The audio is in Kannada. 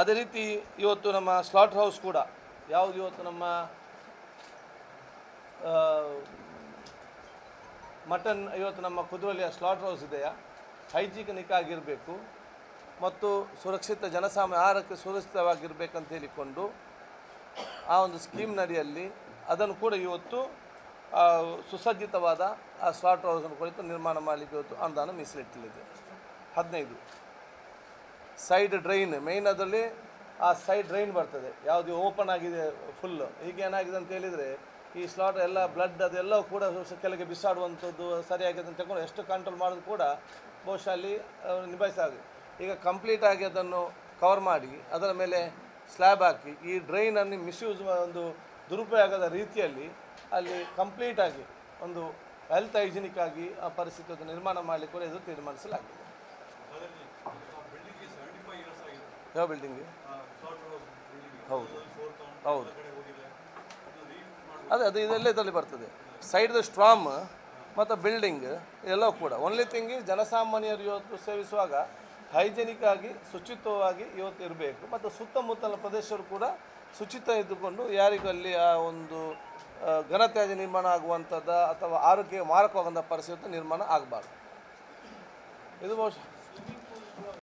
ಅದೇ ರೀತಿ ಇವತ್ತು ನಮ್ಮ ಸ್ಲಾಟ್ ಹೌಸ್ ಕೂಡ ಯಾವುದು ಇವತ್ತು ನಮ್ಮ ಮಟನ್ ಇವತ್ತು ನಮ್ಮ ಕುದುರೆಯ ಸ್ಲಾಟ್ ಹೌಸ್ ಇದೆಯಾ ಹೈಜಿನಿಕ್ ಆಗಿರಬೇಕು ಮತ್ತು ಸುರಕ್ಷಿತ ಜನಸಾಮಾನ್ಯ ಆಹಾರಕ್ಕೆ ಸುರಕ್ಷಿತವಾಗಿರಬೇಕಂತ ಹೇಳಿಕೊಂಡು ಆ ಒಂದು ಸ್ಕೀಮ್ನಡಿಯಲ್ಲಿ ಅದನ್ನು ಕೂಡ ಇವತ್ತು ಸುಸಜ್ಜಿತವಾದ ಆ ಸ್ಲಾಟ್ ಹೌಸನ್ನು ಕುರಿತು ನಿರ್ಮಾಣ ಮಾಡಲಿಕ್ಕೆ ಇವತ್ತು ಅನುದಾನ ಮೀಸಲಿಟ್ಟಲಿದೆ 15 ಸೈಡ್ ಡ್ರೈನ್ ಮೇಯ್ನ್ ಅದರಲ್ಲಿ ಆ ಸೈಡ್ ಡ್ರೈನ್ ಬರ್ತದೆ ಯಾವುದು ಓಪನ್ ಆಗಿದೆ ಫುಲ್ಲು ಈಗ ಏನಾಗಿದೆ ಅಂತ ಹೇಳಿದರೆ ಈ ಸ್ಲಾಟ್ ಎಲ್ಲ ಬ್ಲಡ್ ಅದೆಲ್ಲವೂ ಕೂಡ ಕೆಳಗೆ ಬಿಸಾಡುವಂಥದ್ದು ಸರಿಯಾಗಿದೆ ಅಂತ ತಗೊಂಡು ಎಷ್ಟು ಕಂಟ್ರೋಲ್ ಮಾಡೋದು ಕೂಡ ಬಹುಶಃ ಅಲ್ಲಿ ನಿಭಾಯಿಸಾಗಿದೆ ಈಗ ಕಂಪ್ಲೀಟಾಗಿ ಅದನ್ನು ಕವರ್ ಮಾಡಿ ಅದರ ಮೇಲೆ ಸ್ಲ್ಯಾಬ್ ಹಾಕಿ ಈ ಡ್ರೈನನ್ನು ಮಿಸ್ಯೂಸ್ ಒಂದು ದುರುಪಯೋಗದ ರೀತಿಯಲ್ಲಿ ಅಲ್ಲಿ ಕಂಪ್ಲೀಟಾಗಿ ಒಂದು ಹೆಲ್ತ್ ಹೈಜಿನಿಕ್ ಆಗಿ ಆ ಪರಿಸ್ಥಿತಿಯನ್ನು ನಿರ್ಮಾಣ ಮಾಡಲಿಕ್ಕೆ ಕೂಡ ಇದು ತೀರ್ಮಾನಿಸಲಾಗಿದೆ ಯಾವ ಬಿಲ್ಡಿಂಗ್ಗೆ ಹೌದು ಹೌದು ಅದೇ ಇದೆಲ್ಲ ಇದರಲ್ಲಿ ಬರ್ತದೆ ಸೈಡ್ ಸ್ಟ್ರಾಮ್ ಮತ್ತು ಬಿಲ್ಡಿಂಗ್ ಎಲ್ಲವೂ ಕೂಡ ಓನ್ಲಿ ಥಿಂಗ್ ಜನಸಾಮಾನ್ಯರು ಇವತ್ತು ಸೇವಿಸುವಾಗ ಹೈಜೆನಿಕ್ ಆಗಿ ಶುಚಿತ್ವವಾಗಿ ಇವತ್ತು ಇರಬೇಕು ಮತ್ತು ಸುತ್ತಮುತ್ತಲ ಪ್ರದೇಶರು ಕೂಡ ಶುಚಿತ್ವ ಇದ್ದುಕೊಂಡು ಯಾರಿಗಲ್ಲಿ ಆ ಒಂದು ಘನತ್ಯಾಜ್ಯ ನಿರ್ಮಾಣ ಆಗುವಂಥದ್ದು ಅಥವಾ ಆರೋಗ್ಯ ಮಾರಕವಾಗುವಂಥ ಪರಿಸ್ಥಿತಿ ನಿರ್ಮಾಣ ಆಗಬಾರ್ದು ಇದು ಬಹುಶಃ